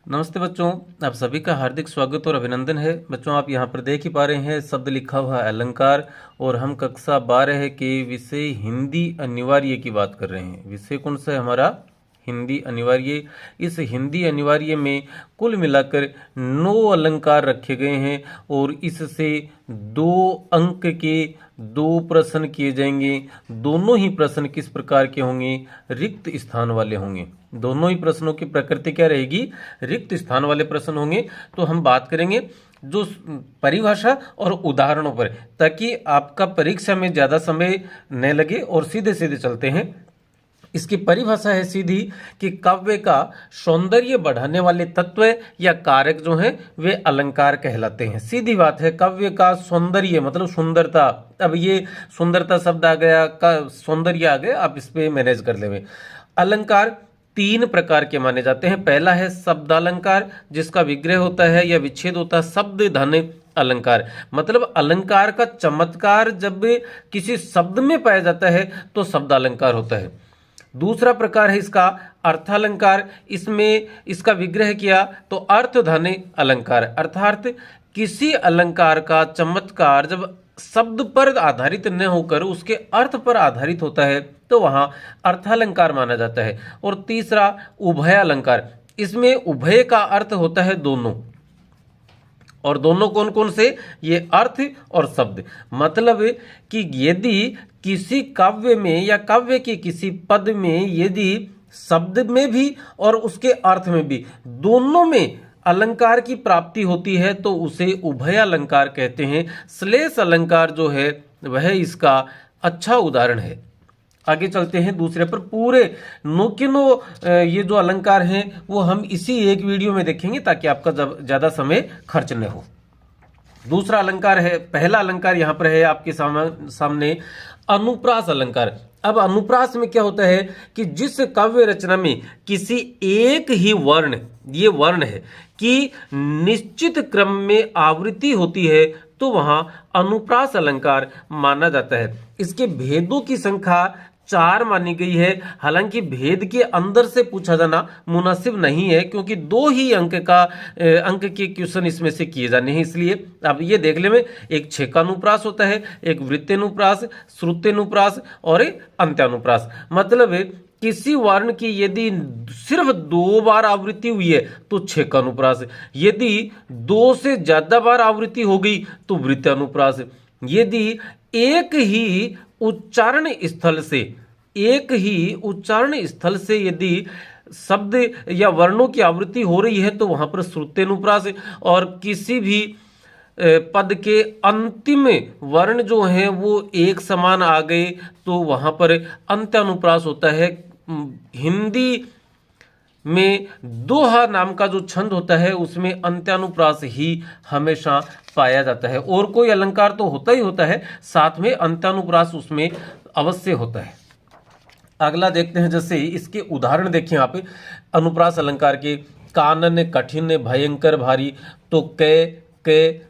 नमस्ते बच्चों, आप सभी का हार्दिक स्वागत और अभिनंदन है। बच्चों, आप यहाँ पर देख ही पा रहे हैं शब्द लिखा हुआ है अलंकार, और हम कक्षा 12 के विषय हिंदी अनिवार्य की बात कर रहे हैं। विषय कौन सा है हमारा? हिंदी अनिवार्य। इस हिंदी अनिवार्य में कुल मिलाकर 9 अलंकार रखे गए हैं और इससे 2 अंक के 2 प्रश्न किए जाएंगे। दोनों ही प्रश्न किस प्रकार के होंगे? रिक्त स्थान वाले होंगे। दोनों ही प्रश्नों की प्रकृति क्या रहेगी? रिक्त स्थान वाले प्रश्न होंगे। तो हम बात करेंगे जो परिभाषा और उदाहरणों पर, ताकि आपका परीक्षा में ज़्यादा समय न लगे और सीधे सीधे चलते हैं। इसकी परिभाषा है सीधी कि काव्य का सौंदर्य बढ़ाने वाले तत्व या कारक जो हैं वे अलंकार कहलाते हैं। सीधी बात है, काव्य का सौंदर्य मतलब सुंदरता। अब ये सुंदरता शब्द आ गया, का सौंदर्य आ गया, आप इस पे मैनेज कर लेंगे। अलंकार 3 प्रकार के माने जाते हैं। पहला है शब्दालंकार, जिसका विग्रह होता है या विच्छेद होता है शब्द धन अलंकार। मतलब अलंकार का चमत्कार जब किसी शब्द में पाया जाता है तो शब्दालंकार होता है। दूसरा प्रकार है इसका अर्थालंकार। इसमें इसका विग्रह किया तो अर्थ धन अलंकार, अर्थात किसी अलंकार का चमत्कार जब शब्द पर आधारित न होकर उसके अर्थ पर आधारित होता है तो वहां अर्थालंकार माना जाता है। और तीसरा उभय अलंकार। इसमें उभय का अर्थ होता है दोनों, और दोनों कौन कौन से? ये अर्थ और शब्द। मतलब कि यदि किसी काव्य में या काव्य के किसी पद में यदि शब्द में भी और उसके अर्थ में भी दोनों में अलंकार की प्राप्ति होती है तो उसे उभय अलंकार कहते हैं। श्लेष अलंकार जो है वह इसका अच्छा उदाहरण है। आगे चलते हैं दूसरे पर। पूरे 9 के 9 ये जो अलंकार हैं वो हम इसी एक वीडियो में देखेंगे ताकि आपका ज़्यादा समय खर्च न हो। दूसरा अलंकार है, पहला अलंकार यहाँ पर है आपके सामने अनुप्रास अलंकार। अब अनुप्रास में क्या होता है कि जिस काव्य रचना में किसी एक ही वर्ण, ये वर्ण है, कि निश्चित क्रम में आवृत्ति होती है तो वहां अनुप्रास अलंकार माना जाता है। इसके भेदों की संख्या 4 मानी गई है। हालांकि भेद के अंदर से पूछा जाना मुनासिब नहीं है, क्योंकि 2 ही अंक के क्वेश्चन इसमें से किए जाने हैं। इसलिए अब ये देख ले में एक छेकानुप्रास होता है, एक वृत्तेनुप्रास, श्रुतेनुप्रास और एक अंत्यानुप्रास। मतलब किसी वर्ण की यदि सिर्फ 2 बार आवृत्ति हुई है तो छेकानुप्रास, यदि 2 से ज्यादा बार आवृत्ति हो गई तो वृत्तानुप्रास, यदि एक ही उच्चारण स्थल से यदि शब्द या वर्णों की आवृत्ति हो रही है तो वहां पर श्रुतेनुप्रास, और किसी भी पद के अंतिम वर्ण जो हैं वो एक समान आ गए तो वहां पर अंत्यानुप्रास होता है। हिंदी में दोहा नाम का जो छंद होता है उसमें अंत्यानुप्रास ही हमेशा पाया जाता है। और कोई अलंकार तो होता ही होता है, साथ में अंत्यानुप्रास उसमें अवश्य होता है। अगला देखते हैं, जैसे इसके उदाहरण देखिए आप अनुप्रास अलंकार के। कानन कठिन भयंकर भारी, तो कै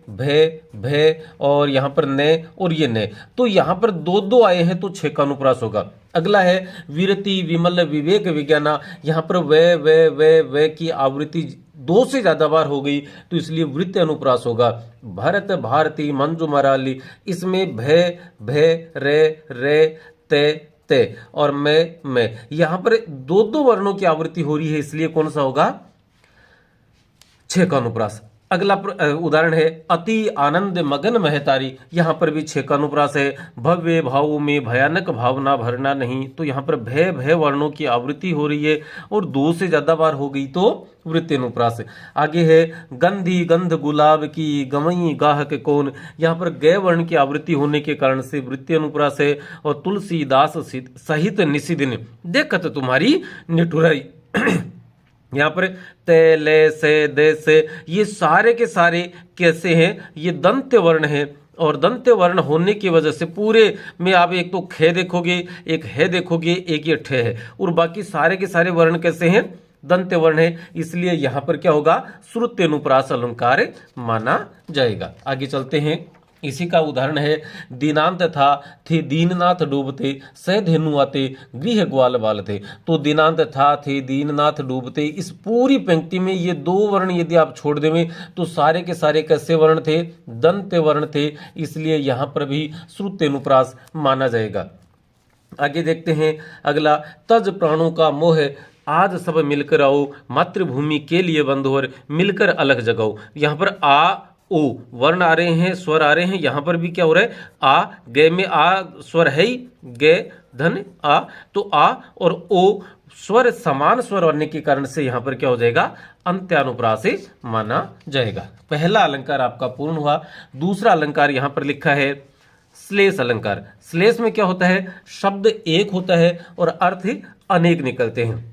भय भय और यहाँ पर ने और ये ने, तो यहाँ पर 2 आए हैं तो छेकानुप्रास होगा। अगला है विरति विमल विवेक विज्ञाना। यहाँ पर वे की आवृत्ति 2 से ज्यादा बार हो गई तो इसलिए वृत्त अनुप्रास होगा। भरत भारती मंजू मराली, इसमें भय भय रे ते और मैं, यहाँ पर 2 वर्णों की आवृत्ति हो रही है इसलिए कौन सा होगा? छेकानुप्रास। अगला उदाहरण है अति आनंद मगन महतारी। यहाँ पर भी छेकानुप्रास है। भव्य भावों में भयानक भावना भरना नहीं, तो यहाँ पर भय वर्णों की आवृत्ति हो रही है और 2 से ज्यादा बार हो गई तो वृत्तेनुप्रास। आगे है गंधी गंध गुलाब की गमई गाहक कौन। यहाँ पर गय वर्ण की आवृत्ति होने के कारण से वृत्तेनुप्रास है। और तुलसीदास सहित निशिदिन देखत तुम्हारी निठुराई। यहाँ पर ते ले से दे से, ये सारे के सारे कैसे हैं? ये दंत्य वर्ण है, और दंत्य वर्ण होने की वजह से पूरे में आप एक तो खे देखोगे, एक है देखोगे, एक ये ठे है, और बाकी सारे के सारे वर्ण कैसे हैं? दंत्य वर्ण है। इसलिए यहाँ पर क्या होगा? श्रुत्यनुप्रास अलंकार माना जाएगा। आगे चलते हैं। इसी का उदाहरण है दीनांत था थे दीननाथ डूबते सह धेनु आते गृह ग्वाल बाल थे। तो दीनांत था थे दीननाथ डूबते, इस पूरी पंक्ति में ये दो वर्ण यदि आप छोड़ देवें तो सारे के सारे कैसे वर्ण थे? दंत वर्ण थे, इसलिए यहां पर भी श्रुत्यनुप्रास माना जाएगा। आगे देखते हैं अगला, तज प्राणों का मोह आज सब मिलकर आओ मातृभूमि के लिए बंधु और मिलकर अलग जगाओ। यहां पर आ ओ वर्ण आ रहे हैं, स्वर आ रहे हैं, यहां पर भी क्या हो रहा है? आ, गे में आ स्वर है ही, गे धन आ, तो आ और ओ स्वर समान स्वर होने के कारण से यहां पर क्या हो जाएगा? अंत्यानुप्रास से माना जाएगा। पहला अलंकार आपका पूर्ण हुआ। दूसरा अलंकार यहां पर लिखा है श्लेष अलंकार। श्लेष में क्या होता है? शब्द एक होता है और अर्थ अनेक निकलते हैं।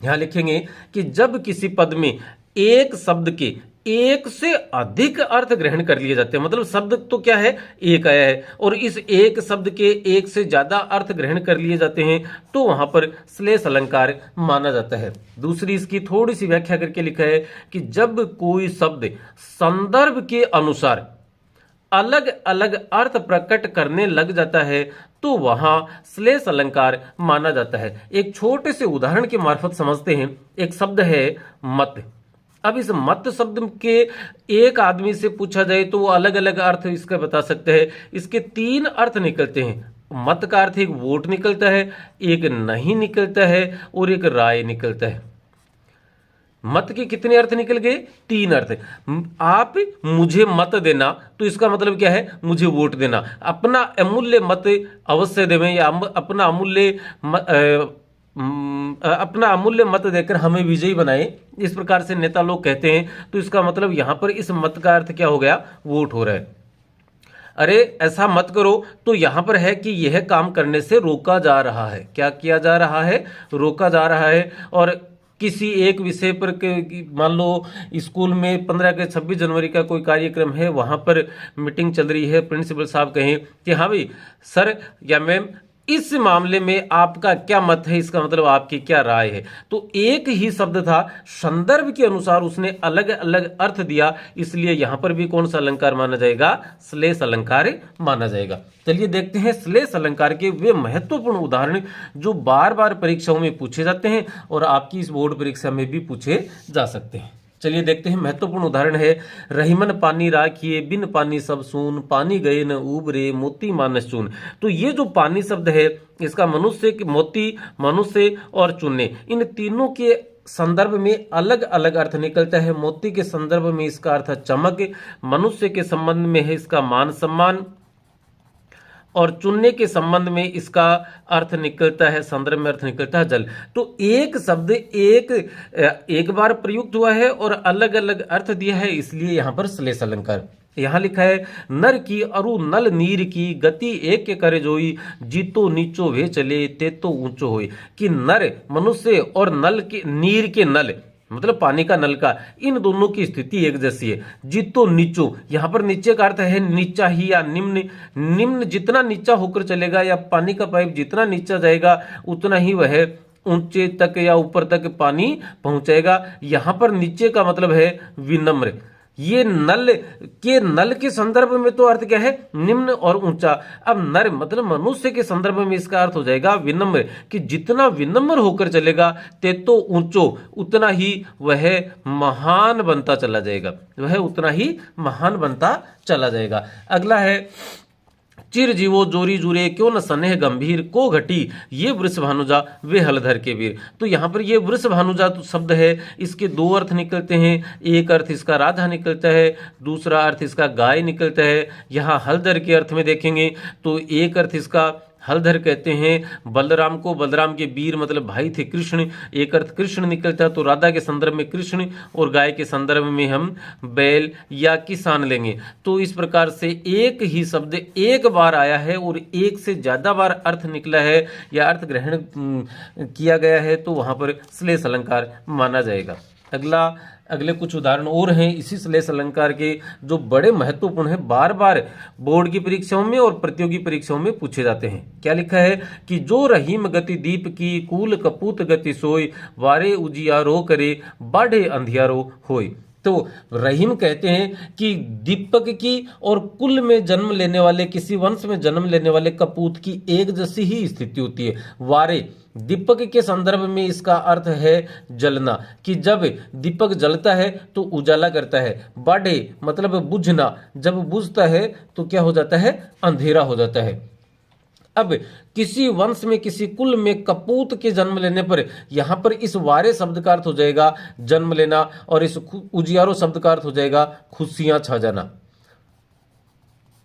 यहां लिखेंगे कि जब किसी पद में एक शब्द के एक से अधिक अर्थ ग्रहण कर लिए जाते हैं, मतलब शब्द तो क्या है? एक आया है, और इस एक शब्द के एक से ज्यादा अर्थ ग्रहण कर लिए जाते हैं, तो वहां पर श्लेष अलंकार माना जाता है। दूसरी इसकी थोड़ी सी व्याख्या करके लिखा है कि जब कोई शब्द संदर्भ के अनुसार अलग अलग अर्थ प्रकट करने लग जाता है तो वहां श्लेष अलंकार माना जाता है। एक छोटे से उदाहरण के मार्फत समझते हैं। एक शब्द है मत। अब इस मत शब्द के एक आदमी से पूछा जाए तो वो अलग अलग अर्थ इसका बता सकते हैं। इसके तीन अर्थ निकलते हैं। मत का अर्थ एक वोट निकलता है, एक नहीं निकलता है और एक राय निकलता है। मत के कितने अर्थ निकल गए? तीन अर्थ। आप मुझे मत देना तो इसका मतलब क्या है? मुझे वोट देना। अपना अमूल्य मत अवश्य देवें या अपना अमूल्य मत देकर हमें विजयी बनाए, इस प्रकार से नेता लोग कहते हैं। तो इसका मतलब यहां पर इस मत का अर्थ क्या हो गया? वोट हो रहा है। अरे ऐसा मत करो तो यहां पर है कि यह काम करने से रोका जा रहा है। क्या किया जा रहा है? रोका जा रहा है। और किसी एक विषय पर मान लो स्कूल में 15 के 26 जनवरी का कोई कार्यक्रम है, वहां पर मीटिंग चल रही है, प्रिंसिपल साहब कहें कि हाँ भाई सर या मैम इस मामले में आपका क्या मत है, इसका मतलब आपकी क्या राय है। तो एक ही शब्द था, संदर्भ के अनुसार उसने अलग अलग अर्थ दिया, इसलिए यहां पर भी कौन सा अलंकार माना जाएगा? श्लेष अलंकार माना जाएगा। चलिए देखते हैं श्लेष अलंकार के वे महत्वपूर्ण उदाहरण जो बार बार परीक्षाओं में पूछे जाते हैं और आपकी इस बोर्ड परीक्षा में भी पूछे जा सकते हैं। चलिए देखते हैं। महत्वपूर्ण उदाहरण है रहीमन पानी राखिए बिन पानी सब सून पानी गए न उबरे मोती मानस चून। तो ये जो पानी शब्द है इसका मनुष्य, मोती, मनुष्य और चूने, इन तीनों के संदर्भ में अलग अलग अर्थ निकलता है। मोती के संदर्भ में इसका अर्थ है चमक, मनुष्य के संबंध में है इसका मान सम्मान, और चुनने के संबंध में इसका अर्थ निकलता है, संदर्भ में अर्थ निकलता है जल। तो एक शब्द एक बार प्रयुक्त हुआ है और अलग अलग अर्थ दिया है, इसलिए यहां पर श्लेष अलंकार। यहां लिखा है नर की अरु नल नीर की गति एक के करे जोई जीतो नीचो वे चले ते तो ऊंचो होई। कि नर मनुष्य और नल के नीर के नल मतलब पानी का नल का, इन दोनों की स्थिति एक जैसी है। जितो नीचो, यहां पर नीचे का अर्थ है नीचा ही या निम्न। निम्न जितना नीचा होकर चलेगा या पानी का पाइप जितना नीचा जाएगा उतना ही वह ऊंचे तक या ऊपर तक पानी पहुंचाएगा। यहां पर नीचे का मतलब है विनम्र। ये नल के संदर्भ में तो अर्थ क्या है? निम्न और ऊंचा। अब नर मतलब मनुष्य के संदर्भ में इसका अर्थ हो जाएगा विनम्र, कि जितना विनम्र होकर चलेगा ते तो ऊंचो, उतना ही वह महान बनता चला जाएगा, वह उतना ही महान बनता चला जाएगा। अगला है चिर जीवो जोरी जुरे क्यों न सनेह गंभीर को घटी ये वृष भानुजा वे हलधर के वीर। तो यहाँ पर ये वृष भानुजा शब्द है, इसके दो अर्थ निकलते हैं। एक अर्थ इसका राधा निकलता है, दूसरा अर्थ इसका गाय निकलता है। यहाँ हलधर के अर्थ में देखेंगे तो एक अर्थ इसका हलधर कहते हैं बलराम को, बलराम के वीर मतलब भाई थे कृष्ण, एक अर्थ कृष्ण निकलता है। तो राधा के संदर्भ में कृष्ण और गाय के संदर्भ में हम बैल या किसान लेंगे। तो इस प्रकार से एक ही शब्द एक बार आया है और एक से ज्यादा बार अर्थ निकला है या अर्थ ग्रहण किया गया है, तो वहां पर श्लेष अलंकार माना जाएगा। अगले कुछ उदाहरण और हैं इसी श्लेष अलंकार के जो बड़े महत्वपूर्ण हैं, बार बार बोर्ड की परीक्षाओं में और प्रतियोगी परीक्षाओं में पूछे जाते हैं। क्या लिखा है कि जो रहीम गति दीप की कूल कपूत गति सोई वारे उजियारो करे बाढ़े अंधियारो होई। तो रहीम कहते हैं कि दीपक की और कुल में जन्म लेने वाले, किसी वंश में जन्म लेने वाले कपूत की एक जैसी ही स्थिति होती है। वारे दीपक के संदर्भ में इसका अर्थ है जलना, कि जब दीपक जलता है तो उजाला करता है। बाढ़े मतलब बुझना, जब बुझता है तो क्या हो जाता है, अंधेरा हो जाता है। अब किसी वंश में, किसी कुल में कपूत के जन्म लेने पर यहां पर इस वारे शब्द का अर्थ हो जाएगा जन्म लेना, और इस उजियारो शब्द का अर्थ हो जाएगा खुशियां छा जाना।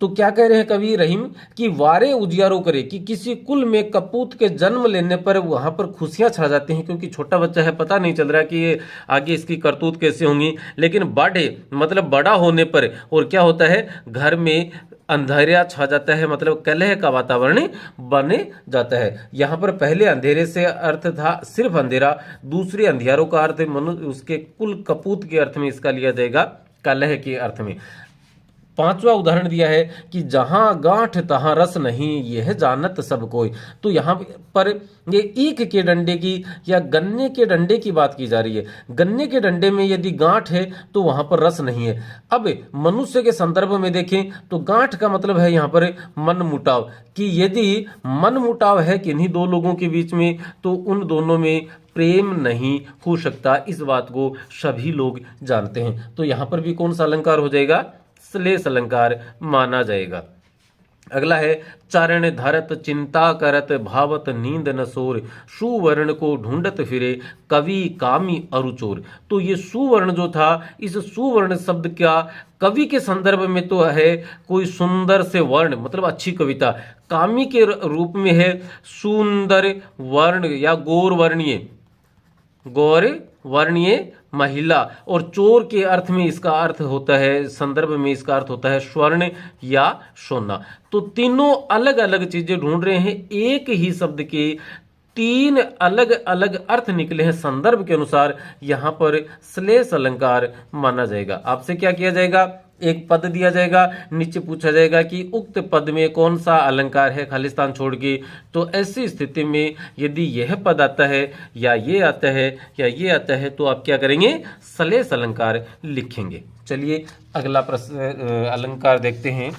तो क्या कह रहे हैं कवि रहीम कि वारे उजियारो करे, कि किसी कुल में कपूत के जन्म लेने पर वहां पर खुशियां छा जाती हैं, क्योंकि छोटा बच्चा है, पता नहीं चल रहा कि ये आगे इसकी करतूत कैसे होंगी। लेकिन बाढ़े मतलब बड़ा होने पर और क्या होता है, घर में अंधेरा छा जाता है, मतलब कलह का वातावरण बने जाता है। यहां पर पहले अंधेरे से अर्थ था सिर्फ अंधेरा, दूसरे अंधियारों का अर्थ मनुष्य उसके कुल कपूत के अर्थ में इसका लिया जाएगा कलह के अर्थ में। पांचवा उदाहरण दिया है कि जहां गांठ तहां रस नहीं, यह जानत सब कोई। तो यहां पर ये ईख के डंडे की या गन्ने के डंडे की बात की जा रही है। गन्ने के डंडे में यदि गांठ है तो वहां पर रस नहीं है। अब मनुष्य के संदर्भ में देखें तो गांठ का मतलब है यहां पर मन मुटाव, कि यदि मन मुटाव है किन्हीं दो लोगों के बीच में तो उन दोनों में प्रेम नहीं हो सकता। इस बात को सभी लोग जानते हैं। तो यहां पर भी कौन सा अलंकार हो जाएगा, श्लेष अलंकार माना जाएगा। अगला है चारण धरत चिंता करत भावत नींद न सोर, सुवर्ण को ढूंढत फिरे कवि कामी अरुचोर। तो ये सुवर्ण जो था, इस सुवर्ण शब्द का कवि के संदर्भ में तो है कोई सुंदर से वर्ण, मतलब अच्छी कविता। कामी के रूप में है सुंदर वर्ण या गौर वर्णीय महिला, और चोर के अर्थ में इसका अर्थ होता है, संदर्भ में इसका अर्थ होता है स्वर्ण या सोना। तो तीनों अलग अलग चीजें ढूंढ रहे हैं, एक ही शब्द के तीन अलग अलग अर्थ निकले हैं संदर्भ के अनुसार। यहां पर श्लेष अलंकार माना जाएगा। आपसे क्या किया जाएगा, एक पद दिया जाएगा, नीचे पूछा जाएगा कि उक्त पद में कौन सा अलंकार है खालिस्तान छोड़ के। तो ऐसी स्थिति में यदि यह पद आता है या ये आता है या ये आता है तो आप क्या करेंगे, श्लेष अलंकार लिखेंगे। चलिए अगला प्रश्न अलंकार देखते हैं।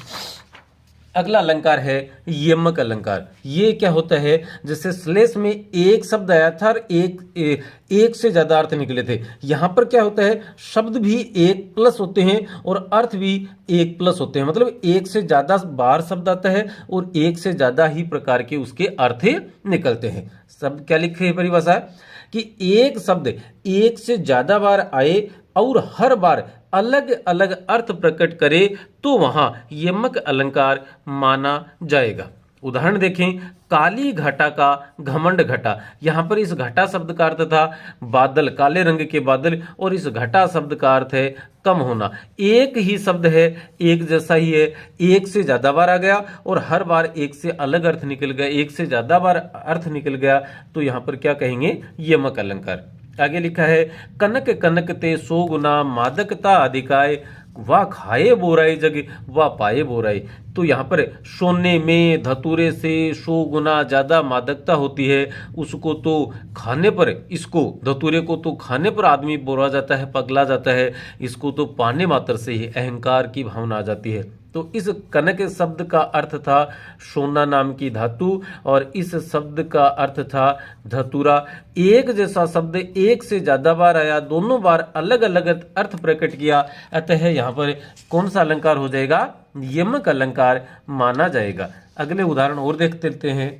अगला अलंकार है यमक अलंकार। ये क्या होता है, जैसे श्लेष में एक शब्द आया था और एक से ज्यादा अर्थ निकले थे। यहां पर क्या होता है, शब्द भी एक प्लस होते हैं और अर्थ भी एक प्लस होते हैं, मतलब एक से ज्यादा बार शब्द आता है और एक से ज्यादा ही प्रकार के उसके अर्थ निकलते हैं। शब्द क्या लिखे है परिभाषा, कि एक शब्द एक से ज्यादा बार आए और हर बार अलग अलग अर्थ प्रकट करे तो वहां यमक अलंकार माना जाएगा। उदाहरण देखें, काली घटा का घमंड घटा। यहां पर इस घटा शब्द का अर्थ था बादल, काले रंग के बादल, और इस घटा शब्द का अर्थ है कम होना। एक ही शब्द है, एक जैसा ही है, एक से ज्यादा बार आ गया और हर बार एक से अलग अर्थ निकल गया, एक से ज्यादा बार अर्थ निकल गया, तो यहां पर क्या कहेंगे, यमक अलंकार। आगे लिखा है, कनक कनक ते सो गुना मादकता अधिकाय, वाह खाए बोराई जग वाह पाए बोराई। तो यहाँ पर सोने में धतूरे से 100 गुना ज्यादा मादकता होती है, उसको तो खाने पर, इसको धतूरे को तो खाने पर आदमी बोरा जाता है, पगला जाता है, इसको तो पाने मात्र से ही अहंकार की भावना आ जाती है। तो इस कनक शब्द का अर्थ था सोना नाम की धातु और इस शब्द का अर्थ था धतूरा। एक जैसा शब्द एक से ज्यादा बार आया, दोनों बार अलग अलग अर्थ प्रकट किया, अतः यहाँ पर कौन सा अलंकार हो जाएगा, यमक अलंकार माना जाएगा। अगले उदाहरण और देखते हैं।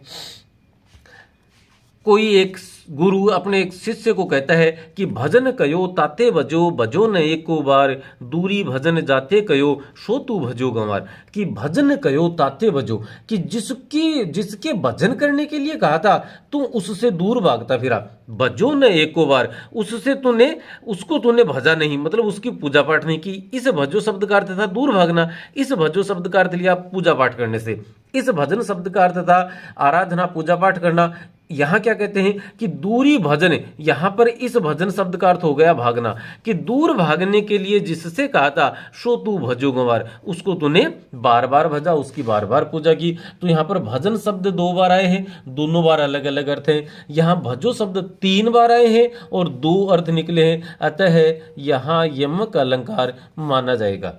कोई एक गुरु अपने एक शिष्य को कहता है कि भजन कयो ताते बजो, बजो न एको बार, दूरी भजन जाते कयो सो तू भजो गंवार। कि भजन कयो ताते बजो, कि जिसके भजन करने के लिए कहा था तू उससे दूर भागता फिरा। बजो न एको बार, उसको तूने भजा नहीं, मतलब उसकी पूजा पाठ नहीं की। इस भजो शब्द का अर्थ था दूर भागना, इस भजो शब्द का अर्थ लिया पूजा पाठ करने से। इस भजन शब्द का अर्थ था आराधना पूजा पाठ करना। यहां क्या कहते हैं कि दूरी भजन, यहां पर इस भजन शब्द का अर्थ हो गया भागना, कि दूर भागने के लिए जिससे कहा था सो तू भजो गंवार, उसको तूने बार बार भजा, उसकी बार बार पूजा की। तो यहां पर भजन शब्द 2 बार आए हैं, दोनों बार अलग अलग अर्थ हैं। यहां भजो शब्द 3 बार आए हैं और 2 अर्थ निकले हैं, अतः यहां यमक अलंकार माना जाएगा।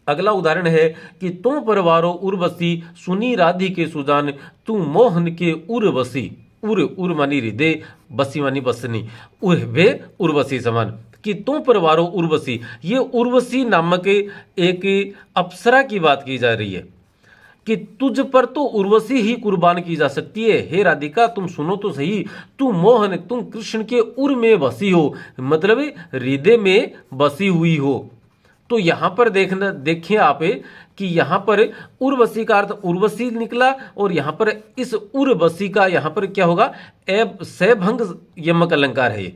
अगला उदाहरण है कि तुम परवारो उर्वशी सुनी राधि के सुजान, तू मोहन के उर्वशी, उर मानी हृदय, बसी मानी बसनी, वे उर्वशी समान, कि तुम परवारो उर्वशी, ये उर्वशी नामक एक अप्सरा की बात की जा रही है कि तुझ पर तो उर्वशी ही कुर्बान की जा सकती है। हे राधिका तुम सुनो तो सही, तू मोहन, तुम कृष्ण के उर में बसी हो, मतलब हृदय में बसी हुई हो। तो यहां पर देखिए आप कि यहां पर उर्वशी का अर्थ उर्वशी निकला, और यहां पर इस उर्वशी का यहां पर क्या होगा, सैभंग यमक अलंकार है।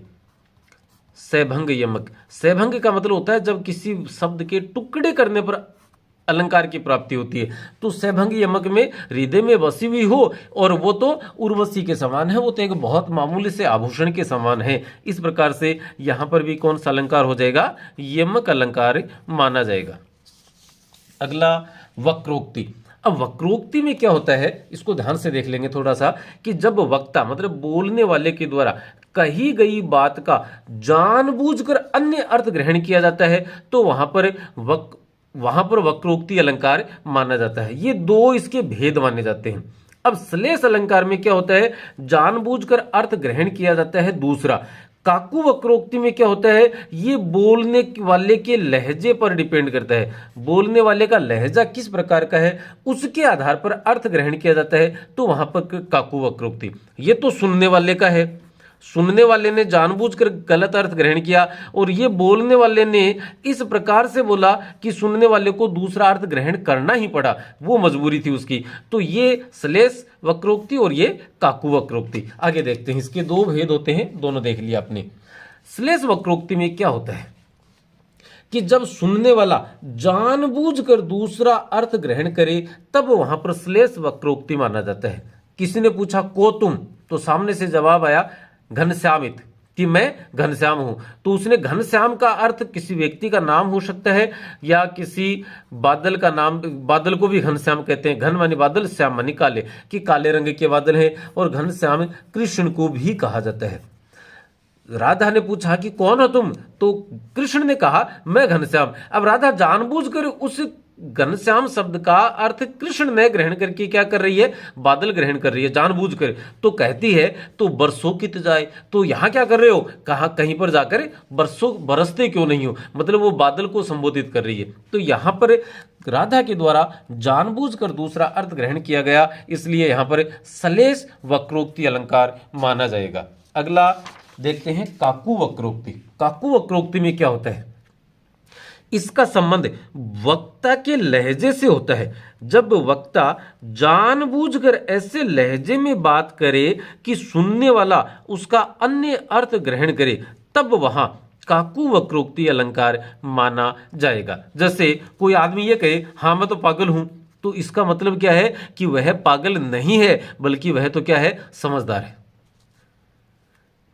सैभंग यमक, सैभंग का मतलब होता है जब किसी शब्द के टुकड़े करने पर अलंकार की प्राप्ति होती है। तो सैभंग यमक में हृदय में बसी हुई हो, और वो तो उर्वशी के समान है, वो तो एक बहुत मामूली से आभूषण के समान है। इस प्रकार से यहां पर भी कौन सा अलंकार हो जाएगा, यमक अलंकार माना जाएगा। अगला वक्रोक्ति। अब वक्रोक्ति में क्या होता है, इसको ध्यान से देख लेंगे थोड़ा सा, कि जब वक्ता मतलब बोलने वाले के द्वारा कही गई बात का जानबूझकर अन्य अर्थ ग्रहण किया जाता है, तो वहां पर वक्रोक्ति अलंकार माना जाता है। ये 2 इसके भेद माने जाते हैं। अब श्लेष अलंकार में क्या होता है, जानबूझकर अर्थ ग्रहण किया जाता है दूसरा। काकू वक्रोक्ति में क्या होता है, ये बोलने वाले के लहजे पर डिपेंड करता है, बोलने वाले का लहजा किस प्रकार का है उसके आधार पर अर्थ ग्रहण किया जाता है। तो वहां पर काकू वक्रोक्ति, ये तो सुनने वाले का है, सुनने वाले ने जानबूझकर गलत अर्थ ग्रहण किया, और ये बोलने वाले ने इस प्रकार से बोला कि सुनने वाले को दूसरा अर्थ ग्रहण करना ही पड़ा, वो मजबूरी थी उसकी। तो ये श्लेष वक्रोक्ति और ये काकू वक्रोक्ति। आगे देखते हैं, इसके 2 भेद होते हैं, दोनों देख लिया आपने। श्लेष वक्रोक्ति में क्या होता है कि जब सुनने वाला जानबूझकर दूसरा अर्थ ग्रहण करे, तब वहां पर श्लेष वक्रोक्ति माना जाता है। किसी ने पूछा को तुम, तो सामने से जवाब आया घनश्यामित, कि मैं घनश्याम हूं। तो उसने घनश्याम का अर्थ किसी व्यक्ति का नाम हो सकता है, या किसी बादल का नाम, बादल को भी घनश्याम कहते हैं, घन मानी बादल, श्याम मानी काले, कि काले रंग के बादल हैं, और घनश्याम कृष्ण को भी कहा जाता है। राधा ने पूछा कि कौन हो तुम, तो कृष्ण ने कहा मैं घनश्याम। अब राधा जानबूझकर उस घनश्याम शब्द का अर्थ कृष्ण ने ग्रहण करके क्या कर रही है, बादल ग्रहण कर रही है जानबूझकर। तो कहती है तो बरसों कित जाए, तो यहां क्या कर रहे हो, कहा कहीं पर जाकर बरसों बरसते क्यों नहीं हो, मतलब वो बादल को संबोधित कर रही है। तो यहां पर राधा के द्वारा जानबूझकर दूसरा अर्थ ग्रहण किया गया, इसलिए यहां पर श्लेष वक्रोक्ति अलंकार माना जाएगा। अगला देखते हैं काकू वक्रोक्ति। काकू वक्रोक्ति में क्या होता है, इसका संबंध वक्ता के लहजे से होता है। जब वक्ता जानबूझकर ऐसे लहजे में बात करे कि सुनने वाला उसका अन्य अर्थ ग्रहण करे, तब वहां काकू वक्रोक्ति अलंकार माना जाएगा। जैसे कोई आदमी ये कहे हाँ मैं तो पागल हूं, तो इसका मतलब क्या है कि वह पागल नहीं है, बल्कि वह तो क्या है, समझदार है।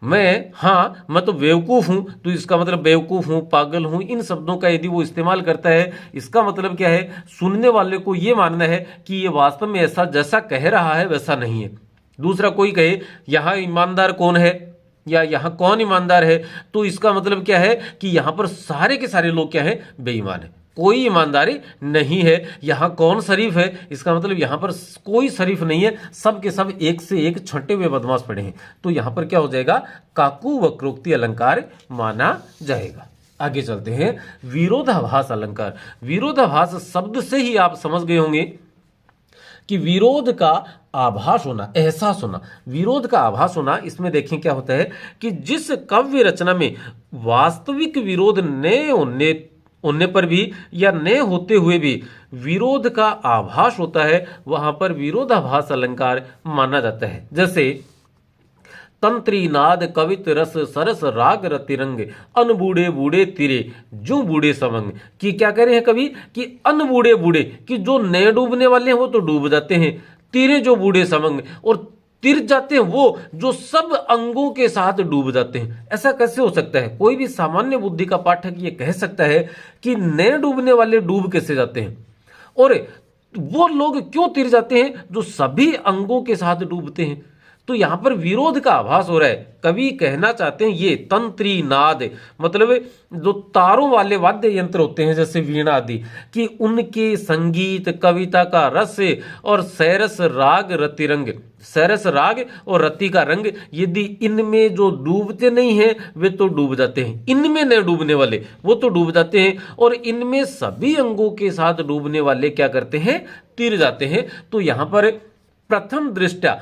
मैं तो बेवकूफ हूं, तो इसका मतलब बेवकूफ हूं, पागल हूं, इन शब्दों का यदि वो इस्तेमाल करता है, इसका मतलब क्या है, सुनने वाले को यह मानना है कि ये वास्तव में ऐसा जैसा कह रहा है वैसा नहीं है। दूसरा कोई कहे यहां ईमानदार कौन है, या यहां कौन ईमानदार है, तो इसका मतलब क्या है कि यहां पर सारे के सारे लोग क्या है, बेईमान है, कोई ईमानदारी नहीं है। यहां कौन शरीफ है, इसका मतलब यहां पर कोई शरीफ नहीं है, सब के सब एक से एक छंटे हुए बदमाश पड़े हैं। तो यहां पर क्या हो जाएगा, काकू वक्रोक्ति अलंकार माना जाएगा। आगे चलते हैं, विरोधाभास अलंकार। विरोधाभास शब्द से ही आप समझ गए होंगे कि विरोध का आभास होना, एहसास होना, विरोध का आभास होना। इसमें देखें क्या होता है कि जिस काव्य रचना में वास्तविक विरोध न होने पर भी या न होते हुए भी विरोध का आभास होता है, वहां पर विरोधाभास अलंकार माना जाता है। जैसे तंत्री नाद कवित रस सरस राग रतिरंग, अन बूढ़े बूढ़े तिरे जो बूढ़े समंग, कि क्या कह रहे हैं कवि कि अन बूढ़े बूढ़े, कि जो नए डूबने वाले हैं वो तो डूब जाते हैं, तिरे जो बूढ़े समंग, और तिर जाते हैं वो जो सब अंगों के साथ डूब जाते हैं। ऐसा कैसे हो सकता है? कोई भी सामान्य बुद्धि का पाठक ये कह सकता है कि न डूबने वाले डूब कैसे जाते हैं, और वो लोग क्यों तिर जाते हैं जो सभी अंगों के साथ डूबते हैं। तो यहां पर विरोध का आभास हो रहा है। कवि कहना चाहते हैं ये तंत्री नाद, मतलब जो तारों वाले वाद्य यंत्र होते हैं जैसे वीणा आदि, कि उनके संगीत कविता का रस और सैरस राग रतिरंग, सैरस राग और रति का रंग, यदि इनमें जो डूबते नहीं हैं वे तो डूब जाते हैं, इनमें न डूबने वाले वो तो डूब जाते हैं, और इनमें सभी अंगों के साथ डूबने वाले क्या करते हैं? तिर जाते हैं। तो यहां पर प्रथम दृष्टया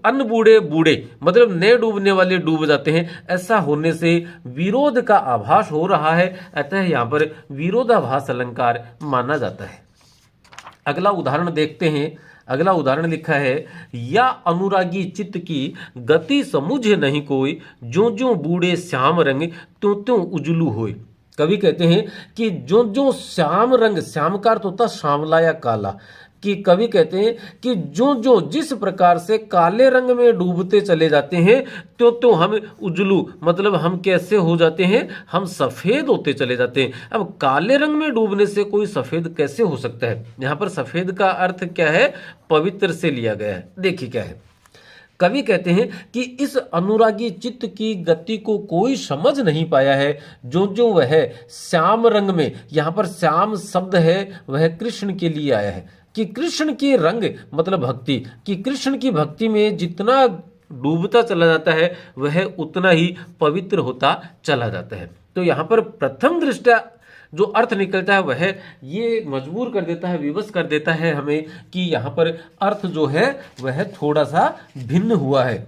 अनबूढ़े बूढ़े मतलब न डूबने वाले डूब जाते हैं, ऐसा होने से विरोध का आभास हो रहा है, अतः यहां पर विरोधाभास अलंकार माना जाता है। अगला उदाहरण देखते हैं। अगला उदाहरण लिखा है, या अनुरागी चित्त की गति समुझे नहीं कोई, ज्यों ज्यों बूढ़े श्याम रंग त्यों त्यों उजलू होए। कवि कहते हैं कि जो जो श्याम रंग, श्याम का अर्थ होता श्यामला या काला, कि कवि कहते हैं कि जो जो जिस प्रकार से काले रंग में डूबते चले जाते हैं तो हम उजलू मतलब हम कैसे हो जाते हैं? हम सफेद होते चले जाते हैं। अब काले रंग में डूबने से कोई सफेद कैसे हो सकता है? यहां पर सफेद का अर्थ क्या है? पवित्र से लिया गया है। देखिए क्या है, कवि कहते हैं कि इस अनुरागी चित्त की गति को कोई समझ नहीं पाया है, जो जो वह श्याम रंग में, यहां पर श्याम शब्द है वह कृष्ण के लिए आया है, कि कृष्ण के रंग मतलब भक्ति, कि कृष्ण की भक्ति में जितना डूबता चला जाता है वह उतना ही पवित्र होता चला जाता है। तो यहां पर प्रथम दृष्टया जो अर्थ निकलता है वह ये मजबूर कर देता है, विवश कर देता है हमें कि यहां पर अर्थ जो है वह थोड़ा सा भिन्न हुआ है।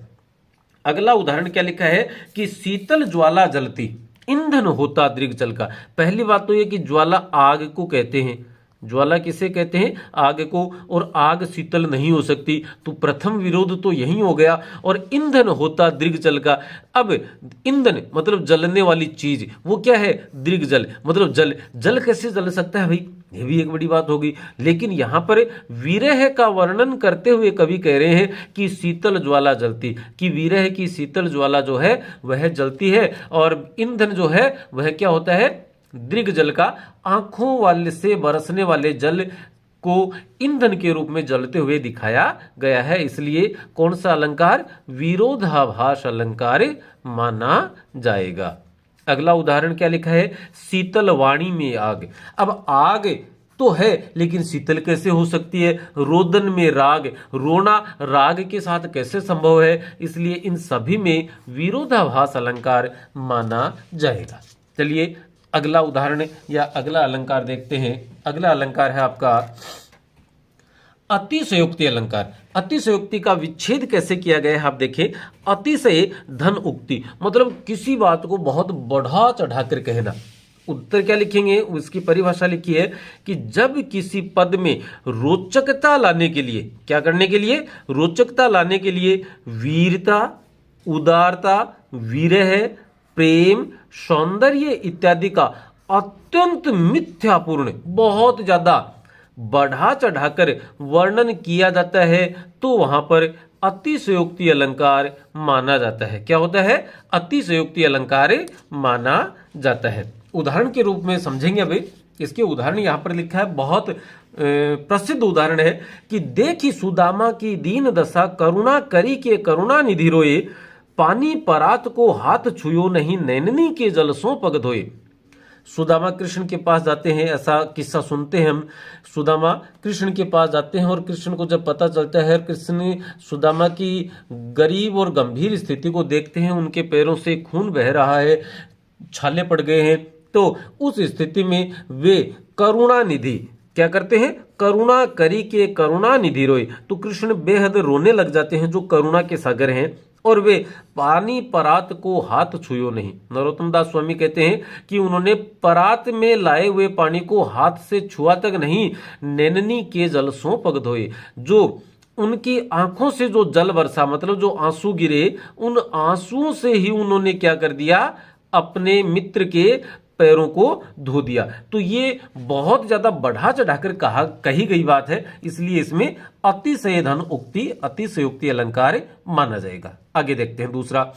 अगला उदाहरण क्या लिखा है कि शीतल ज्वाला जलती ईंधन होता दृग जल का। पहली बात तो ये कि ज्वाला आग को कहते हैं, ज्वाला किसे कहते हैं? आग को, और आग शीतल नहीं हो सकती, तो प्रथम विरोध तो यही हो गया। और ईंधन होता दृग जल का। अब ईंधन मतलब जलने वाली चीज, वो क्या है? दृग जल मतलब जल। जल कैसे जल सकता है भाई? ये भी एक बड़ी बात होगी। लेकिन यहां पर विरह का वर्णन करते हुए कवि कह रहे हैं कि शीतल ज्वाला जलती, कि विरह की शीतल ज्वाला जो है वह जलती है, और ईंधन जो है वह क्या होता है? दृग जल का। आंखों वाले से बरसने वाले जल को ईंधन के रूप में जलते हुए दिखाया गया है, इसलिए कौन सा अलंकार? विरोधाभास अलंकार माना जाएगा। अगला उदाहरण क्या लिखा है? शीतल वाणी में आग। अब आग तो है लेकिन शीतल कैसे हो सकती है? रोदन में राग, रोना राग के साथ कैसे संभव है? इसलिए इन सभी में विरोधाभास अलंकार माना जाएगा। चलिए अगला उदाहरण या अगला अलंकार देखते हैं। अगला अलंकार है आपका अतिशयोक्ति अलंकार। अतिशयोक्ति का विच्छेद कैसे किया गया है आप देखें। अतिशय धन उक्ति मतलब किसी बात को बहुत बढ़ा चढ़ाकर कहना। उत्तर क्या लिखेंगे? उसकी परिभाषा लिखी है कि जब किसी पद में रोचकता लाने के लिए, क्या करने के लिए? रोचकता लाने के लिए वीरता, उदारता, विरह, प्रेम, सौंदर्य इत्यादि का अत्यंत मिथ्यापूर्ण, बहुत ज्यादा बढ़ा चढ़ाकर वर्णन किया जाता है, तो वहां पर अतिशयोक्ति अलंकार माना जाता है। क्या होता है? अतिशयोक्ति अलंकार माना जाता है। उदाहरण के रूप में समझेंगे अभी। इसके उदाहरण यहां पर लिखा है, बहुत प्रसिद्ध उदाहरण है कि देखी सुदामा की दीन दशा, करुणा करी के करुणा निधि रोए, पानी परात को हाथ छुयो नहीं, नैननी के जल सो पग धोए। सुदामा कृष्ण के पास जाते हैं, ऐसा किस्सा सुनते हैं हम। सुदामा कृष्ण के पास जाते हैं और कृष्ण को जब पता चलता है, कृष्ण सुदामा की गरीब और गंभीर स्थिति को देखते हैं, उनके पैरों से खून बह रहा है, छाले पड़ गए हैं, तो उस स्थिति में वे करुणा निधि क्या करते हैं? करुणा करी के करुणा निधि रोए। तो कृष्ण बेहद रोने लग जाते हैं, जो करुणा के सागर हैं, और वे पानी परात को हाथ छुयो नहीं। नरोत्तम दास स्वामी कहते हैं कि उन्होंने परात में लाए हुए पानी को हाथ से छुआ तक नहीं, नैननी के जल सो पग धोए। जो उनकी आंखों से जो जल बरसा मतलब जो आंसू गिरे, उन आंसुओं से ही उन्होंने क्या कर दिया? अपने मित्र के पैरों को धो दिया। तो ये बहुत ज्यादा बढ़ा चढ़ाकर कही गई बात है, इसलिए इसमें अतिशय धन उक्ति, अतिशयोक्ति अलंकार माना जाएगा। आगे देखते हैं दूसरा,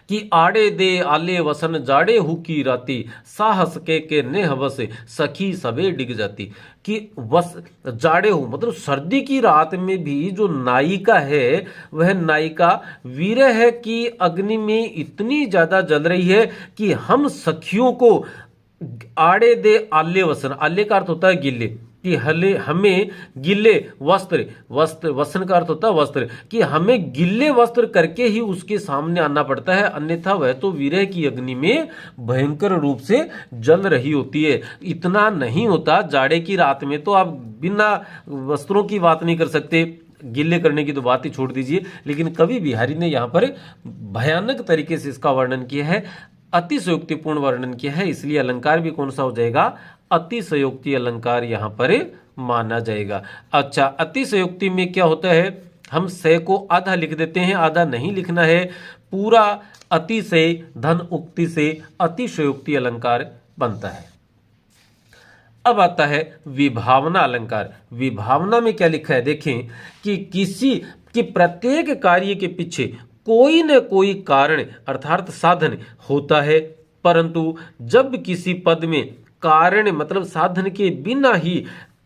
कि आड़े दे आले वसन जाड़े हु की राती, साहस के नेह बस सखी सबे डिग जाती। कि वस जाड़े हु मतलब सर्दी की रात में भी जो नायिका है वह नायिका विरह की अग्नि में इतनी ज्यादा जल रही है कि हम सखियों को आड़े दे आले वसन, आले का अर्थ होता है गिले, कि हमें गिले वस्त्र, वसन का अर्थ होता है वस्त्र, कि हमें गिले वस्त्र करके ही उसके सामने आना पड़ता है, अन्यथा वह तो विरह की अग्नि में भयंकर रूप से जल रही होती है। इतना नहीं होता, जाड़े की रात में तो आप बिना वस्त्रों की बात नहीं कर सकते, गिले करने की तो बात ही छोड़ दीजिए, लेकिन कवि बिहारी ने यहाँ पर भयानक तरीके से इसका वर्णन किया है, अतिशयोक्तिपूर्ण वर्णन किया है, इसलिए अलंकार भी कौन सा हो जाएगा, अतिशयोक्ति अलंकार यहां पर माना जाएगा। अच्छा, अतिशयोक्ति में क्या होता है, हम से को आधा लिख देते हैं, आधा नहीं लिखना है, पूरा अतिशय धन उक्ति से अतिशयोक्ति अलंकार बनता है। अब आता है विभावना अलंकार। विभावना में क्या लिखा है देखें, कि प्रत्येक कार्य के पीछे कोई न कोई कारण अर्थात साधन होता है, परंतु जब किसी पद में कारण मतलब साधन के बिना ही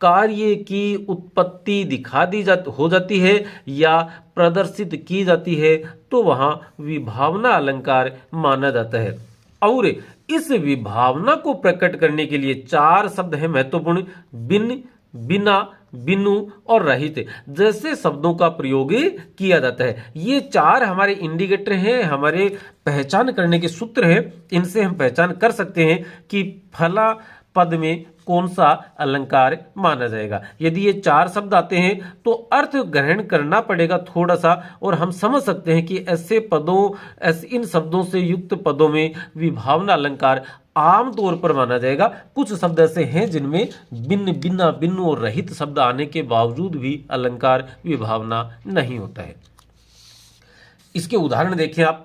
कार्य की उत्पत्ति हो जाती है या प्रदर्शित की जाती है, तो वहां विभावना अलंकार माना जाता है। और इस विभावना को प्रकट करने के लिए 4 शब्द हैं महत्वपूर्ण, बिन, बिना, बिनु और रहित जैसे शब्दों का प्रयोग किया जाता है। ये 4 हमारे इंडिकेटर हैं, हमारे पहचान करने के सूत्र हैं, इनसे हम पहचान कर सकते हैं कि फला पद में कौन सा अलंकार माना जाएगा। यदि ये 4 शब्द आते हैं तो अर्थ ग्रहण करना पड़ेगा थोड़ा सा, और हम समझ सकते हैं कि इन शब्दों से युक्त पदों में विभावना अलंकार आमतौर पर माना जाएगा। कुछ शब्द ऐसे हैं जिनमें बिन, बिना, बिनु और रहित शब्द आने के बावजूद भी अलंकार विभावना नहीं होता है। इसके उदाहरण देखें आप।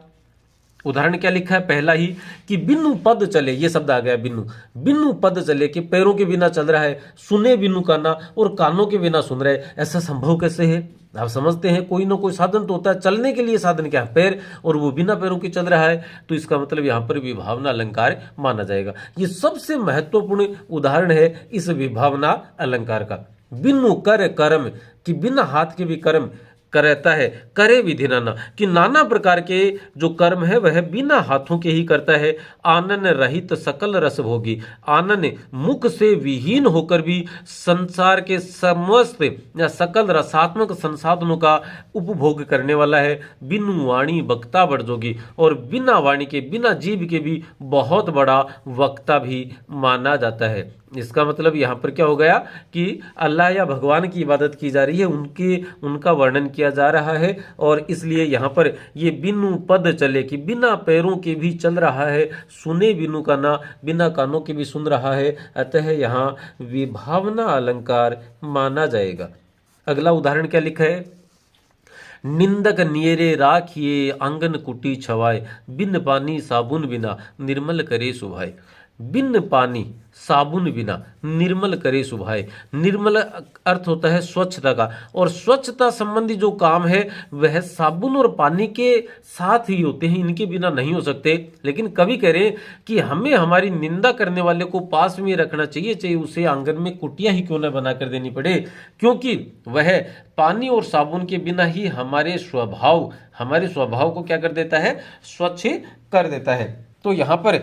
उदाहरण क्या लिखा है, पहला ही, कि बिनु पद चले, ये शब्द आ गया बिनु, बिनु पद चले, कि पैरों के बिना चल रहा है, सुने बिनु काना, और कानों के बिना सुन रहे, ऐसा संभव कैसे है। आप समझते हैं कोई ना कोई साधन तो होता है, चलने के लिए साधन क्या है, पैर, और वो बिना पैरों के चल रहा है, तो इसका मतलब यहां पर विभावना अलंकार माना जाएगा। ये सबसे महत्वपूर्ण उदाहरण है इस विभावना अलंकार का। बिनु कर कर्म, कि बिना हाथ के भी कर्म करता है, करे विधि नाना, कि नाना प्रकार के जो कर्म है वह बिना हाथों के ही करता है। आनन रहित सकल रस भोगी, आनन मुख से विहीन होकर भी संसार के समस्त या सकल रसात्मक संसाधनों का उपभोग करने वाला है। बिनु वाणी वक्ता बड़ जोगी, और बिना वाणी के, बिना जीव के भी बहुत बड़ा वक्ता भी माना जाता है। इसका मतलब यहाँ पर क्या हो गया कि अल्लाह या भगवान की इबादत की जा रही है, उनका वर्णन किया जा रहा है, और इसलिए यहाँ पर ये बिनु पद चले, कि बिना पैरों के भी चल रहा है, सुने बिनु काना, बिना कानों के भी सुन रहा है, अतः यहाँ विभावना अलंकार माना जाएगा। अगला उदाहरण क्या लिखा है, निंदक नियरे राखिए आंगन कुटी छवाए, बिन पानी साबुन बिना निर्मल करे सुभाए। बिन पानी साबुन बिना निर्मल करे सुभाए। निर्मल अर्थ होता है स्वच्छता का, और स्वच्छता संबंधी जो काम है वह साबुन और पानी के साथ ही होते हैं, इनके बिना नहीं हो सकते। लेकिन कवि कह रहे हैं कि हमें हमारी निंदा करने वाले को पास में रखना चाहिए, चाहे उसे आंगन में कुटिया ही क्यों न बनाकर देनी पड़े, क्योंकि वह पानी और साबुन के बिना ही हमारे स्वभाव को क्या कर देता है, स्वच्छ कर देता है। तो यहाँ पर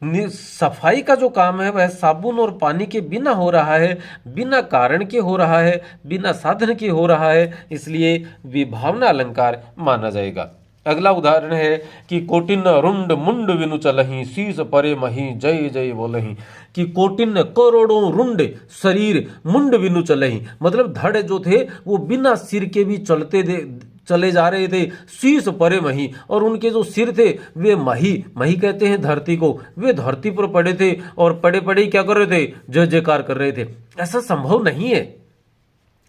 सफाई का जो काम है वह साबुन और पानी के बिना हो रहा है, बिना कारण के हो रहा है, बिना साधन के हो रहा है, इसलिए विभावना अलंकार माना जाएगा। अगला उदाहरण है कि कोटिन रुंड मुंड विनु चलही, शीस परे मही जय जय बोलही। कि कोटिन करोड़ों रुंड शरीर, मुंड विनु चलही मतलब धड़ जो थे वो बिना सिर के भी चले जा रहे थे, शीस परे मही, और उनके जो सिर थे वे मही कहते हैं धरती को, वे धरती पर पड़े थे, और पड़े पड़े क्या कर रहे थे, जय जयकार कर रहे थे। ऐसा संभव नहीं है।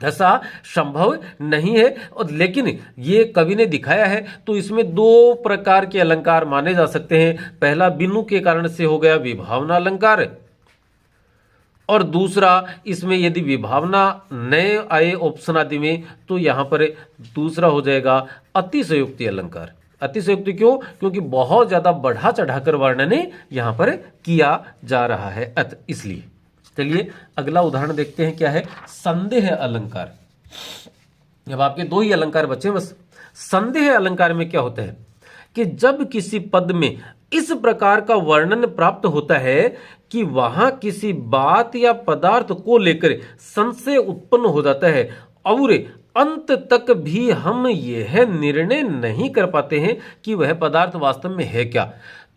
ऐसा संभव नहीं है। और लेकिन ये कवि ने दिखाया है, तो इसमें दो प्रकार के अलंकार माने जा सकते हैं। पहला बिनु के कारण से हो गया विभावना अलंकार, और दूसरा इसमें यदि विभावना नए आए ऑप्शन आदि में तो यहां पर दूसरा हो जाएगा अतिशयोक्ति अलंकार। अतिशयोक्ति क्यों? क्योंकि बहुत ज्यादा बढ़ा चढ़ाकर वर्णन यहां पर किया जा रहा है, इसलिए। चलिए अगला उदाहरण देखते हैं, क्या है? संदेह अलंकार। अब आपके दो ही अलंकार बचे बस। संदेह अलंकार में क्या होता है कि जब किसी पद में इस प्रकार का वर्णन प्राप्त होता है कि वहां किसी बात या पदार्थ को लेकर संशय उत्पन्न हो जाता है और अंत तक भी हम यह निर्णय नहीं कर पाते हैं कि वह पदार्थ वास्तव में है क्या,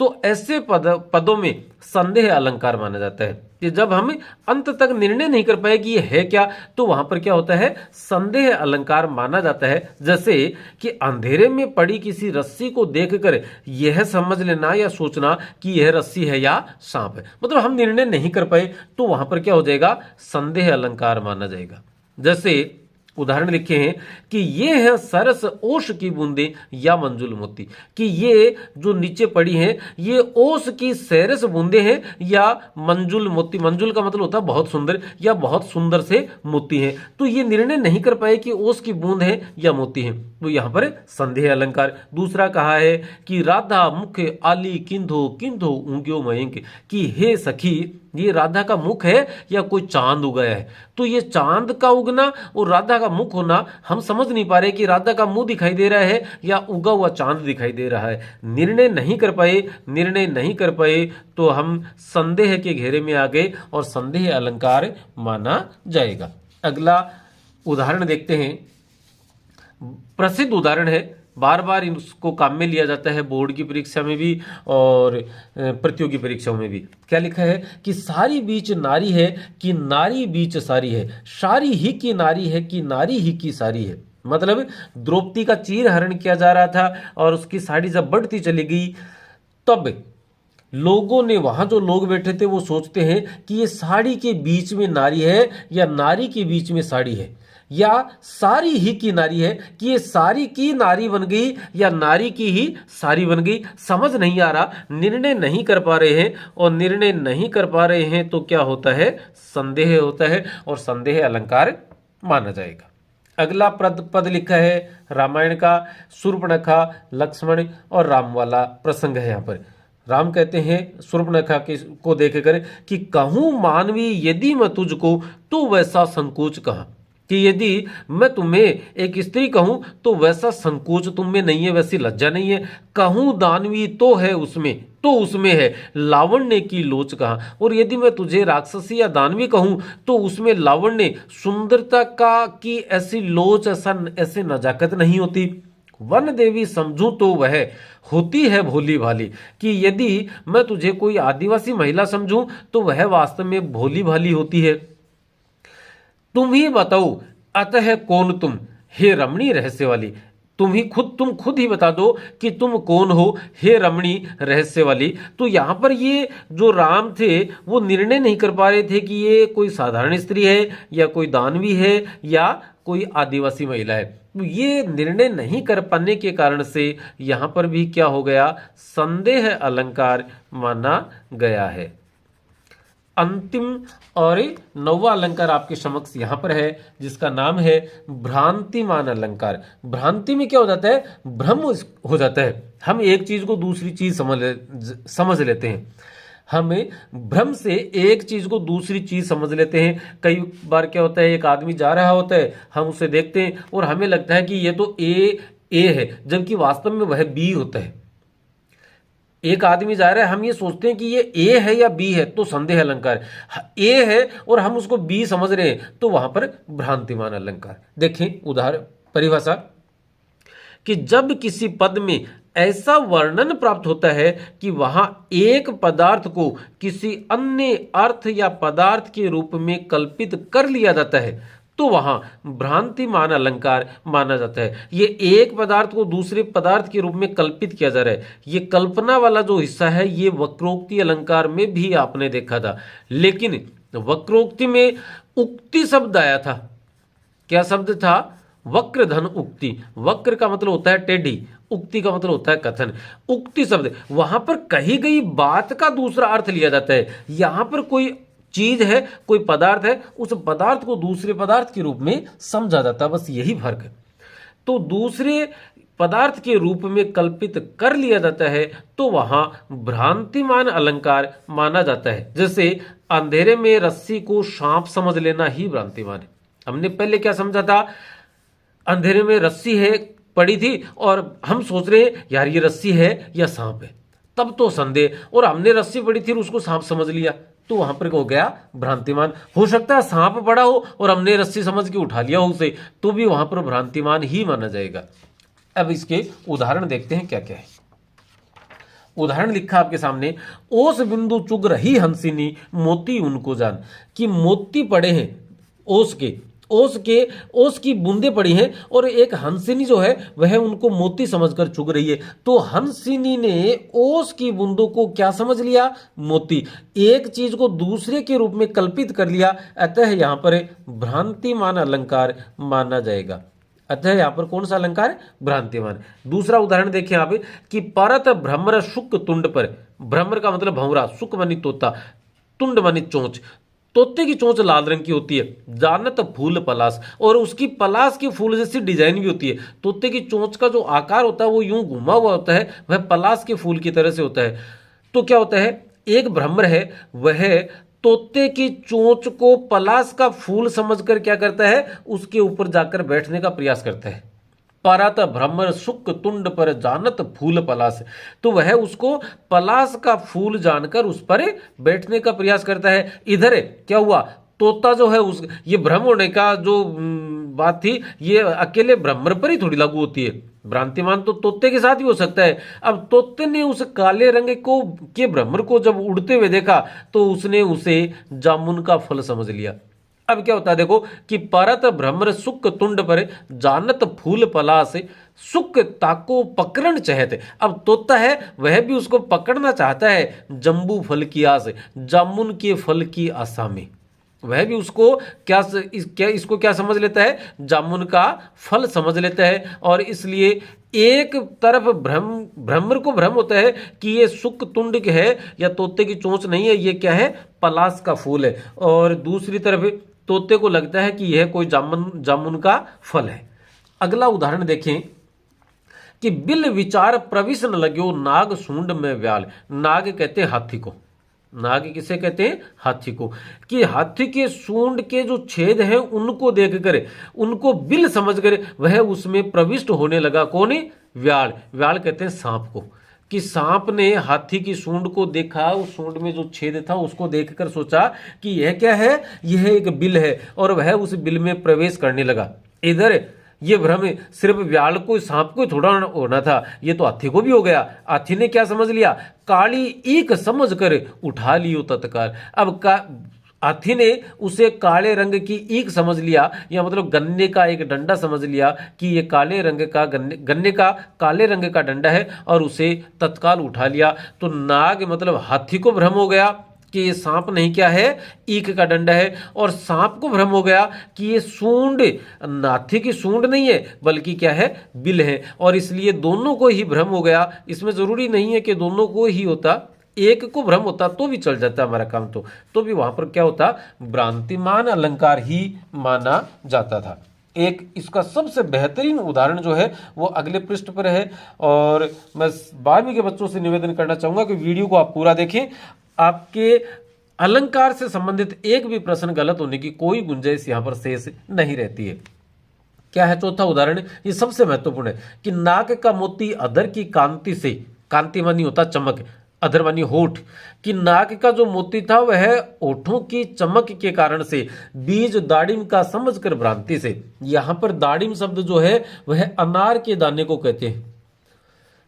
तो ऐसे पदों में संदेह अलंकार माना जाता है। कि जब हम अंत तक निर्णय नहीं कर पाए कि ये है क्या, तो वहां पर क्या होता है? संदेह अलंकार माना जाता है। जैसे कि अंधेरे में पड़ी किसी रस्सी को देखकर यह समझ लेना या सोचना कि यह रस्सी है या सांप है, मतलब हम निर्णय नहीं कर पाए, तो वहां पर क्या हो जाएगा? संदेह अलंकार माना जाएगा। जैसे उदाहरण लिखे हैं कि ये है सरस ओस की बूंदे या मंजुल मोती, कि ये जो नीचे पड़ी हैं ये ओस की सरस बूंदे हैं या मंजुल मोती। मंजुल का मतलब होता है बहुत सुंदर, या बहुत सुंदर से मोती हैं। तो ये निर्णय नहीं कर पाए कि ओस की बूंद है या मोती है, तो यहां पर संदेह अलंकार। दूसरा कहा है कि राधा मुख आली किंधो किंधो ऊंग्यो मयंक, कि हे सखी ये राधा का मुख है या कोई चांद उगाया है। तो ये चांद का उगना और राधा का मुख होना हम समझ नहीं पा रहे कि राधा का मुंह दिखाई दे रहा है या उगा हुआ चांद दिखाई दे रहा है। निर्णय नहीं कर पाए तो हम संदेह के घेरे में आ गए और संदेह अलंकार माना जाएगा। अगला उदाहरण देखते हैं, प्रसिद्ध उदाहरण है, बार बार इसको काम में लिया जाता है बोर्ड की परीक्षा में भी और प्रतियोगी परीक्षाओं में भी। क्या लिखा है कि सारी बीच नारी है कि नारी बीच सारी है, सारी ही की नारी है कि नारी ही की सारी है। मतलब द्रौपदी का चीर हरण किया जा रहा था और उसकी साड़ी जब बढ़ती चली गई, तब लोगों ने, वहां जो लोग बैठे थे वो सोचते हैं कि ये साड़ी के बीच में नारी है या नारी के बीच में साड़ी है, या सारी ही की नारी है कि ये सारी की नारी बन गई या नारी की ही सारी बन गई। समझ नहीं आ रहा, निर्णय नहीं कर पा रहे हैं, और निर्णय नहीं कर पा रहे हैं तो क्या होता है? संदेह होता है और संदेह अलंकार माना जाएगा। अगला पद लिखा है रामायण का, शूर्पणखा, लक्ष्मण और राम वाला प्रसंग है। यहाँ पर राम कहते हैं शूर्पणखा को देखकर कि कहूं मानवी यदि मैं तुझको तो वैसा संकोच कहां, कि यदि मैं तुम्हें एक स्त्री कहूं तो वैसा संकोच तुम में नहीं है, वैसी लज्जा नहीं है। कहूं दानवी तो है उसमें, तो उसमें है लावण्य की लोच कहां, और यदि मैं तुझे राक्षसी या दानवी कहूं तो उसमें लावण्य, सुंदरता का की ऐसी लोच, ऐसे नजाकत नहीं होती। वन देवी समझूं तो वह होती है भोली भाली, कि यदि मैं तुझे कोई आदिवासी महिला समझूं तो वह वास्तव में भोली भाली होती है। तुम ही बताओ अतः कौन तुम, हे रमणी रहस्य वाली। तुम खुद ही बता दो कि तुम कौन हो, हे रमणी रहस्य वाली। तो यहां पर ये जो राम थे वो निर्णय नहीं कर पा रहे थे कि ये कोई साधारण स्त्री है या कोई दानवी है या कोई आदिवासी महिला है। तो ये निर्णय नहीं कर पाने के कारण से यहां पर भी क्या हो गया? संदेह अलंकार माना गया है। अंतिम और नौवा अलंकार आपके समक्ष यहां पर है, जिसका नाम है भ्रांतिमान अलंकार। भ्रांति में क्या हो जाता है? भ्रम हो जाता है। हम एक चीज को दूसरी चीज समझ लेते हैं। हमें भ्रम से एक चीज को दूसरी चीज समझ लेते हैं। कई बार क्या होता है, एक आदमी जा रहा होता है, हम उसे देखते हैं और हमें लगता है कि ये तो ए है, जबकि वास्तव में वह बी होता है। एक आदमी जा रहा है, हम ये सोचते हैं कि ये ए है या बी है, तो संदेह अलंकार। ए है और हम उसको बी समझ रहे हैं, तो वहां पर भ्रांतिमान अलंकार। देखें उदाहरण, परिभाषा, कि जब किसी पद में ऐसा वर्णन प्राप्त होता है कि वहां एक पदार्थ को किसी अन्य अर्थ या पदार्थ के रूप में कल्पित कर लिया जाता है, तो वहां भ्रांतिमान अलंकार माना जाता है। ये एक पदार्थ को दूसरे पदार्थ के रूप में कल्पित किया जा रहा है। ये कल्पना वाला जो हिस्सा है ये वक्रोक्ति अलंकार में भी आपने देखा था, लेकिन वक्रोक्ति में उक्ति शब्द आया था। क्या शब्द था? वक्र धन उक्ति। वक्र का मतलब होता है टेढ़ी, उक्ति का मतलब होता है कथन। उक्ति शब्द वहां पर कही गई बात का दूसरा अर्थ लिया जाता है। यहां पर कोई चीज है, कोई पदार्थ है, उस पदार्थ को दूसरे पदार्थ के रूप में समझा जाता है, बस यही फर्क है। तो दूसरे पदार्थ के रूप में कल्पित कर लिया जाता है तो वहां भ्रांतिमान अलंकार माना जाता है। जैसे अंधेरे में रस्सी को सांप समझ लेना ही भ्रांतिमान है। हमने पहले क्या समझा था? अंधेरे में रस्सी है पड़ी थी और हम सोच रहे हैं यार ये रस्सी है या सांप है, तब तो संदेह, और हमने रस्सी पड़ी थी और उसको सांप समझ लिया, तो वहां पर हो गया भ्रांतिमान। हो सकता है सांप पड़ा हो और हमने रस्सी समझ के उठा लिया हो उसे, तो भी वहां पर भ्रांतिमान ही माना जाएगा। अब इसके उदाहरण देखते हैं क्या क्या है। उदाहरण लिखा आपके सामने, ओस बिंदु चुग रही हंसिनी मोती उनको जान। कि मोती पड़े हैं ओस की बूंदे पड़ी हैं और एक हंसिनी जो है वह उनको मोती समझकर चुग रही है। तो हंसिनी ने ओस की बूंदों को क्या समझ लिया? मोती। एक चीज को दूसरे के रूप में कल्पित कर लिया, अतः यहां पर भ्रांतिमान अलंकार माना जाएगा। अतः यहां पर कौन सा अलंकार है? भ्रांतिमान। दूसरा उदाहरण देखें आप कि परत भ्रमर शुक तुंड पर। भ्रमर का मतलब भंवरा, शुक मानी तोता, तुंड मानी चोंच। तोते की चोंच लाल रंग की होती है। जानत फूल पलास, और उसकी पलास की फूल जैसी डिजाइन भी होती है। तोते की चोंच का जो आकार होता है वो यूं घुमा हुआ होता है, वह पलास के फूल की तरह से होता है। तो क्या होता है? एक भ्रमर है, वह तोते की चोंच को पलास का फूल समझकर क्या करता है? उसके ऊपर जाकर बैठने का प्रयास करता है। परत भ्रमर शुक तुंड पर जानत फूल पलास, तो वह उसको पलास का फूल जानकर उस पर बैठने का प्रयास करता है। इधर क्या हुआ? तोता जो है उस ये भ्रम होने का जो बात थी, ये अकेले भ्रमर पर ही थोड़ी लागू होती है। भ्रांतिमान तो तोते के साथ भी हो सकता है। अब तोते ने उस काले रंग को के भ्रमर को जब उड़ते हुए देखा तो उसने उसे जामुन का फल समझ लिया। अब क्या होता है देखो कि परत भ्रमर सुक तुंड पर जानत फूल पलास सुक ताको पकड़न चाहते। अब तोता है वह भी उसको पकड़ना चाहता है जम्बू फल की आस, जामुन के फल की आशा में। वह भी उसको इसको क्या समझ लेता है? जामुन का फल समझ लेता है। और इसलिए एक तरफ भ्रमर को भ्रम होता है कि ये सुक तुंड है या तोते की चोंच नहीं है, ये क्या है? पलास का फूल है। और दूसरी तरफ तोते को लगता है कि यह कोई जामुन का फल है। अगला उदाहरण देखें कि बिल विचार प्रविश न लग्यो नाग सूंड में व्याल। नाग कहते हैं हाथी को। नाग किसे कहते हैं? हाथी को। कि हाथी के सूंड के जो छेद हैं उनको देखकर, उनको बिल समझकर वह उसमें प्रविष्ट होने लगा। कौन है? व्याल। व्याल कहते हैं सांप को। कि सांप ने हाथी की सूंड को देखा, उस सूंड में जो छेद था उसको देखकर सोचा कि यह क्या है? यह एक बिल है, और वह उस बिल में प्रवेश करने लगा। इधर ये भ्रम सिर्फ व्याल को सांप को थोड़ा होना था, ये तो हाथी को भी हो गया। हाथी ने क्या समझ लिया? काली ईक समझ कर उठा लियो तत्काल। अब हाथी ने उसे काले रंग की ईक समझ लिया, या मतलब गन्ने का एक डंडा समझ लिया कि ये काले रंग का गन्ने का काले रंग का डंडा है, और उसे तत्काल उठा लिया। तो नाग मतलब हाथी को भ्रम हो गया कि ये सांप नहीं, क्या है? ईख का डंडा है। और सांप को भ्रम हो गया कि ये सूंड हाथी की सूंड नहीं है बल्कि क्या है? बिल है। और इसलिए दोनों को ही भ्रम हो गया। इसमें जरूरी नहीं है कि दोनों को ही होता, एक को भ्रम होता तो भी चल जाता हमारा काम। तो भी वहां पर क्या होता? भ्रांतिमान अलंकार ही माना जाता था। एक इसका सबसे बेहतरीन उदाहरण जो है वो अगले पृष्ठ पर है, और मैं 12वीं के बच्चों से निवेदन करना चाहूंगा कि वीडियो को आप पूरा देखें। आपके अलंकार से संबंधित एक भी प्रश्न गलत होने की कोई गुंजाइश यहां पर शेष नहीं रहती है। क्या है चौथा उदाहरण? ये सबसे महत्वपूर्ण है कि नाग का मोती अधर की कांति से, कांति मानी होता चमक, अधर मानी होठ, कि नाग का जो मोती था वह होठों की चमक के कारण से, बीज दाड़िम का समझकर भ्रांति से। यहां पर दाड़िम शब्द जो है वह अनार के दाने को कहते हैं।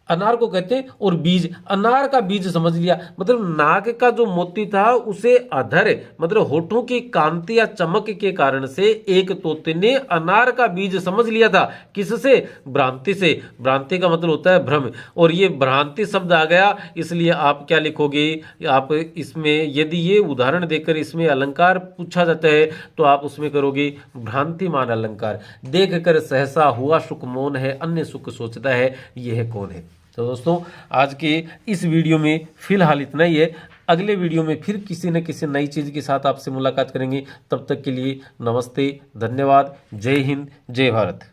अनार को कहते हैं। और बीज, अनार का बीज समझ लिया, मतलब नाक का जो मोती था उसे अधर, मतलब होठों की कांति या चमक के कारण से एक तोते ने अनार का बीज समझ लिया था। किससे? भ्रांति से। भ्रांति का मतलब होता है भ्रम, और ये भ्रांति शब्द आ गया, इसलिए आप क्या लिखोगे, आप इसमें यदि ये उदाहरण देकर इसमें अलंकार पूछा जाता है तो आप उसमें करोगे भ्रांतिमान अलंकार। देख कर सहसा हुआ सुख मौन है, अन्य सुख सोचता है, यह कौन है। तो दोस्तों आज के इस वीडियो में फिलहाल इतना ही है। अगले वीडियो में फिर किसी न किसी नई चीज़ के साथ आपसे मुलाकात करेंगे। तब तक के लिए नमस्ते, धन्यवाद, जय हिंद, जय भारत।